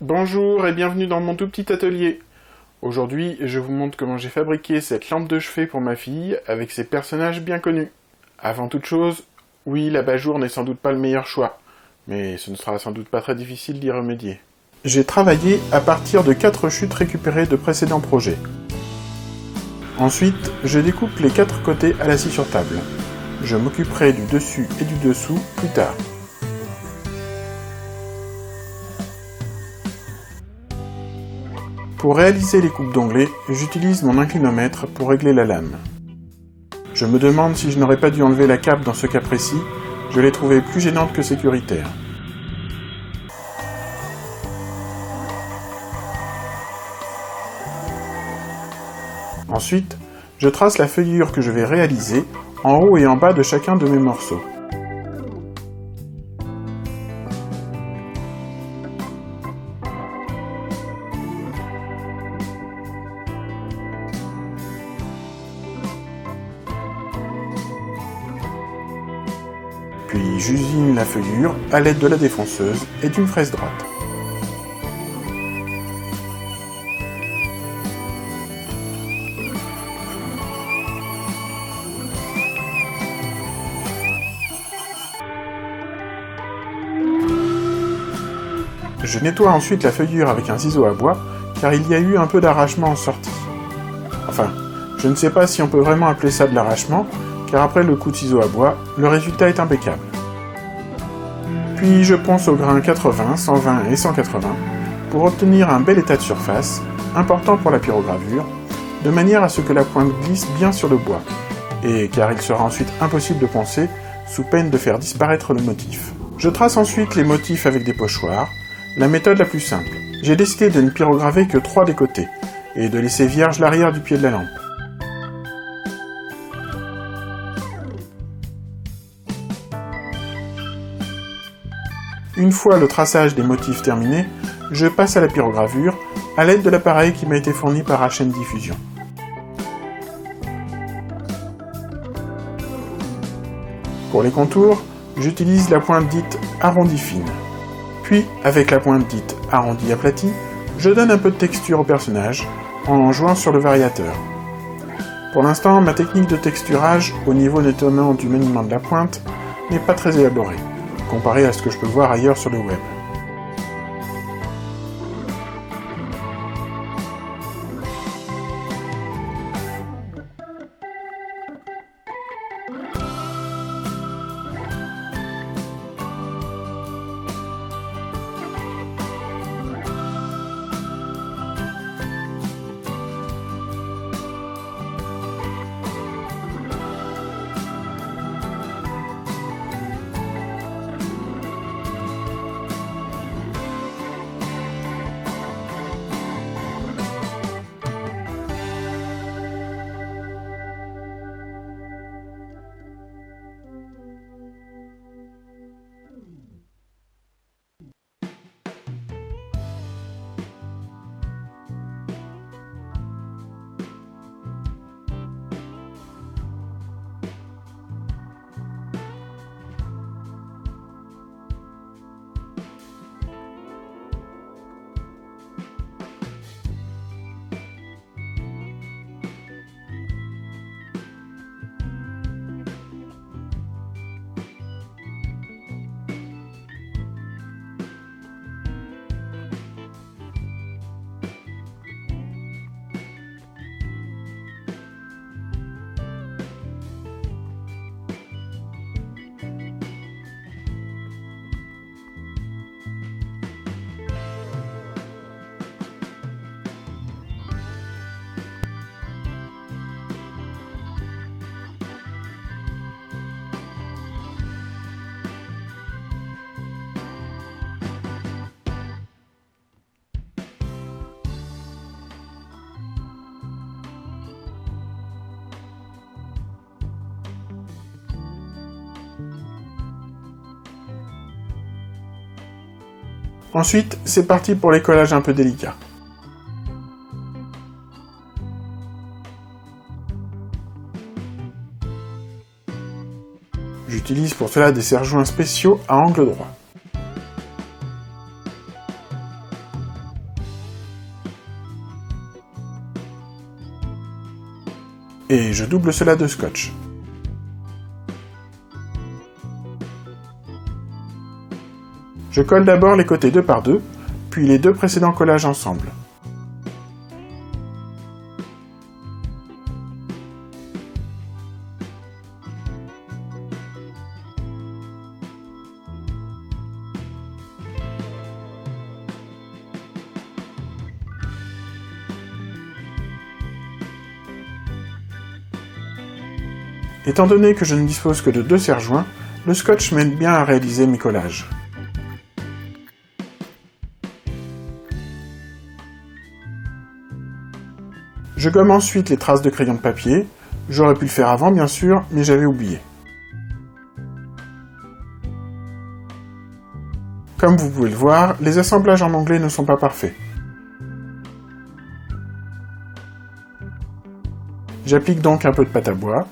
Bonjour et bienvenue dans mon tout petit atelier. Aujourd'hui, je vous montre comment j'ai fabriqué cette lampe de chevet pour ma fille avec ses personnages bien connus. Avant toute chose, oui, l'abat-jour n'est sans doute pas le meilleur choix, mais ce ne sera sans doute pas très difficile d'y remédier. J'ai travaillé à partir de 4 chutes récupérées de précédents projets. Ensuite, je découpe les 4 côtés à la scie sur table. Je m'occuperai du dessus et du dessous plus tard. Pour réaliser les coupes d'onglets, j'utilise mon inclinomètre pour régler la lame. Je me demande si je n'aurais pas dû enlever la cape dans ce cas précis, je l'ai trouvée plus gênante que sécuritaire. Ensuite, je trace la feuillure que je vais réaliser en haut et en bas de chacun de mes morceaux. Puis j'usine la feuillure à l'aide de la défonceuse et d'une fraise droite. Je nettoie ensuite la feuillure avec un ciseau à bois, car il y a eu un peu d'arrachement en sortie. Enfin, je ne sais pas si on peut vraiment appeler ça de l'arrachement, car après le coup de ciseau à bois, le résultat est impeccable. Puis je ponce au grain 80, 120 et 180 pour obtenir un bel état de surface, important pour la pyrogravure, de manière à ce que la pointe glisse bien sur le bois, et car il sera ensuite impossible de poncer, sous peine de faire disparaître le motif. Je trace ensuite les motifs avec des pochoirs, la méthode la plus simple. J'ai décidé de ne pyrograver que 3 des côtés, et de laisser vierge l'arrière du pied de la lampe. Une fois le traçage des motifs terminé, je passe à la pyrogravure à l'aide de l'appareil qui m'a été fourni par HN Diffusion. Pour les contours, j'utilise la pointe dite arrondie fine. Puis, avec la pointe dite arrondie aplatie, je donne un peu de texture au personnage en jouant sur le variateur. Pour l'instant, ma technique de texturage, au niveau détonnant du maniement de la pointe, n'est pas très élaborée, comparé à ce que je peux voir ailleurs sur le web. Ensuite, c'est parti pour les collages un peu délicats. J'utilise pour cela des serre-joints spéciaux à angle droit. Et je double cela de scotch. Je colle d'abord les côtés 2 par 2, puis les deux précédents collages ensemble. Étant donné que je ne dispose que de 2 serre-joints, le scotch m'aide bien à réaliser mes collages. Je gomme ensuite les traces de crayon de papier. J'aurais pu le faire avant bien sûr, mais j'avais oublié. Comme vous pouvez le voir, les assemblages en anglais ne sont pas parfaits. J'applique donc un peu de pâte à bois.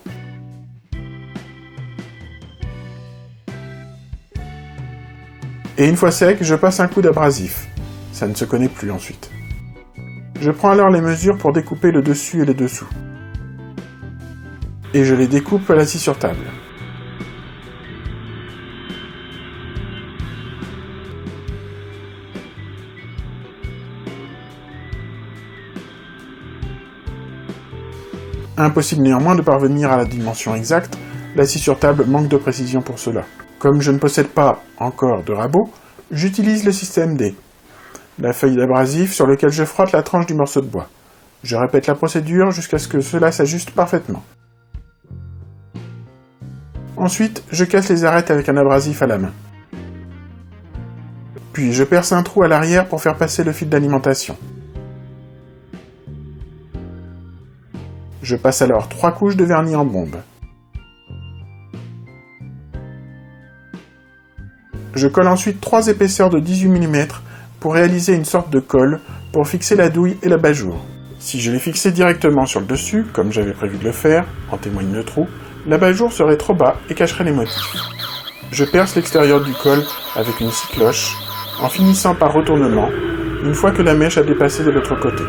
Et une fois sec, je passe un coup d'abrasif. Ça ne se connaît plus ensuite. Je prends alors les mesures pour découper le dessus et les dessous. Et je les découpe à la scie sur table. Impossible néanmoins de parvenir à la dimension exacte, la scie sur table manque de précision pour cela. Comme je ne possède pas encore de rabot, j'utilise le système D, la feuille d'abrasif sur laquelle je frotte la tranche du morceau de bois. Je répète la procédure jusqu'à ce que cela s'ajuste parfaitement. Ensuite, je casse les arêtes avec un abrasif à la main. Puis je perce un trou à l'arrière pour faire passer le fil d'alimentation. Je passe alors 3 couches de vernis en bombe. Je colle ensuite 3 épaisseurs de 18 mm pour réaliser une sorte de colle pour fixer la douille et l'abat-jour. Si je les fixais directement sur le dessus, comme j'avais prévu de le faire, en témoigne le trou, l'abat-jour serait trop bas et cacherait les motifs. Je perce l'extérieur du col avec une scie cloche, en finissant par retournement, une fois que la mèche a dépassé de l'autre côté.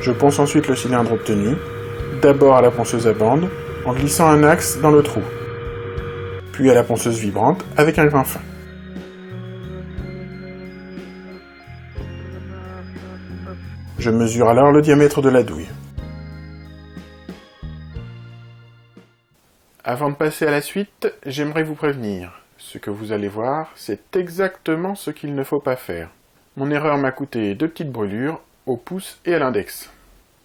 Je ponce ensuite le cylindre obtenu, d'abord à la ponceuse à bande, en glissant un axe dans le trou, puis à la ponceuse vibrante avec un grain fin. Je mesure alors le diamètre de la douille. Avant de passer à la suite, j'aimerais vous prévenir. Ce que vous allez voir, c'est exactement ce qu'il ne faut pas faire. Mon erreur m'a coûté 2 petites brûlures, au pouce et à l'index.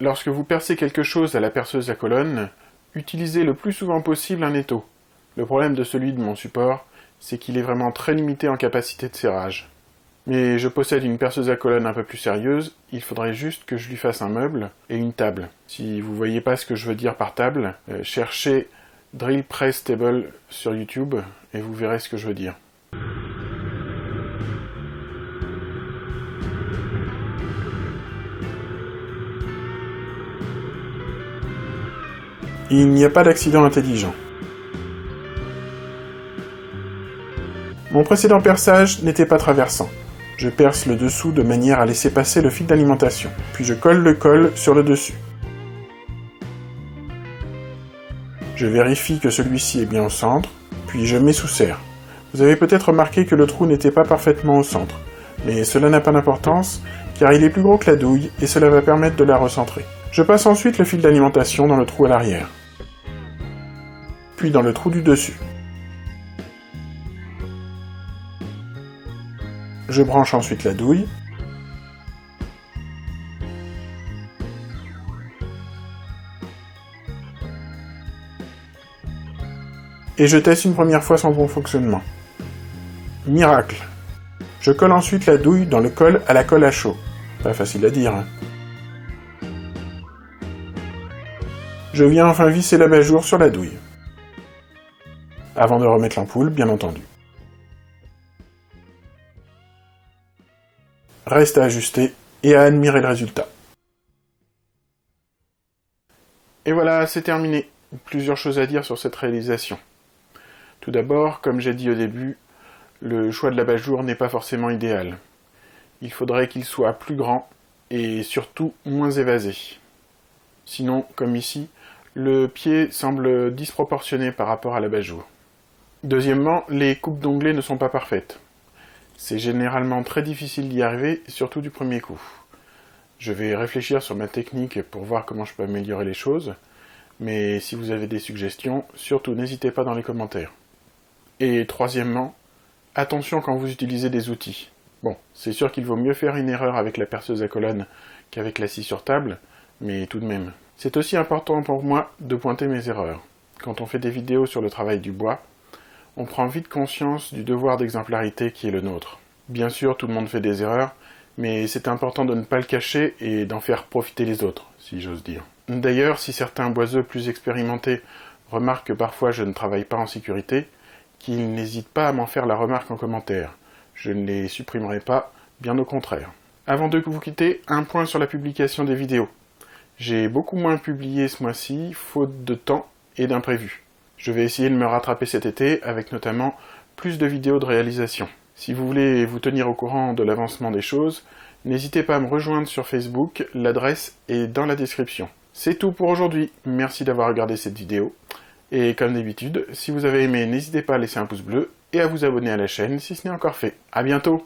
Lorsque vous percez quelque chose à la perceuse à colonne, utilisez le plus souvent possible un étau. Le problème de celui de mon support, c'est qu'il est vraiment très limité en capacité de serrage. Mais je possède une perceuse à colonne un peu plus sérieuse, il faudrait juste que je lui fasse un meuble et une table. Si vous voyez pas ce que je veux dire par table, cherchez Drill Press Table sur YouTube et vous verrez ce que je veux dire. Il n'y a pas d'accident intelligent. Mon précédent perçage n'était pas traversant. Je perce le dessous de manière à laisser passer le fil d'alimentation, puis je colle le col sur le dessus. Je vérifie que celui-ci est bien au centre, puis je mets sous serre. Vous avez peut-être remarqué que le trou n'était pas parfaitement au centre, mais cela n'a pas d'importance, car il est plus gros que la douille et cela va permettre de la recentrer. Je passe ensuite le fil d'alimentation dans le trou à l'arrière, puis dans le trou du dessus. Je branche ensuite la douille, et je teste une première fois son bon fonctionnement. Miracle! Je colle ensuite la douille dans le col à la colle à chaud. Pas facile à dire, hein. Je viens enfin visser l'abat-jour sur la douille. Avant de remettre l'ampoule, bien entendu. Reste à ajuster et à admirer le résultat. Et voilà, c'est terminé. Plusieurs choses à dire sur cette réalisation. Tout d'abord, comme j'ai dit au début, le choix de l'abat-jour n'est pas forcément idéal. Il faudrait qu'il soit plus grand et surtout moins évasé. Sinon, comme ici, le pied semble disproportionné par rapport à l'abat-jour. Deuxièmement, les coupes d'onglets ne sont pas parfaites. C'est généralement très difficile d'y arriver, surtout du premier coup. Je vais réfléchir sur ma technique pour voir comment je peux améliorer les choses, mais si vous avez des suggestions, surtout n'hésitez pas dans les commentaires. Et troisièmement, attention quand vous utilisez des outils. Bon, c'est sûr qu'il vaut mieux faire une erreur avec la perceuse à colonne qu'avec la scie sur table, mais tout de même. C'est aussi important pour moi de pointer mes erreurs. Quand on fait des vidéos sur le travail du bois, on prend vite conscience du devoir d'exemplarité qui est le nôtre. Bien sûr, tout le monde fait des erreurs, mais c'est important de ne pas le cacher et d'en faire profiter les autres, si j'ose dire. D'ailleurs, si certains boiseux plus expérimentés remarquent que parfois je ne travaille pas en sécurité, qu'ils n'hésitent pas à m'en faire la remarque en commentaire. Je ne les supprimerai pas, bien au contraire. Avant de vous quitter, un point sur la publication des vidéos. J'ai beaucoup moins publié ce mois-ci, faute de temps et d'imprévus. Je vais essayer de me rattraper cet été, avec notamment plus de vidéos de réalisation. Si vous voulez vous tenir au courant de l'avancement des choses, n'hésitez pas à me rejoindre sur Facebook, l'adresse est dans la description. C'est tout pour aujourd'hui, merci d'avoir regardé cette vidéo. Et comme d'habitude, si vous avez aimé, n'hésitez pas à laisser un pouce bleu et à vous abonner à la chaîne si ce n'est encore fait. À bientôt!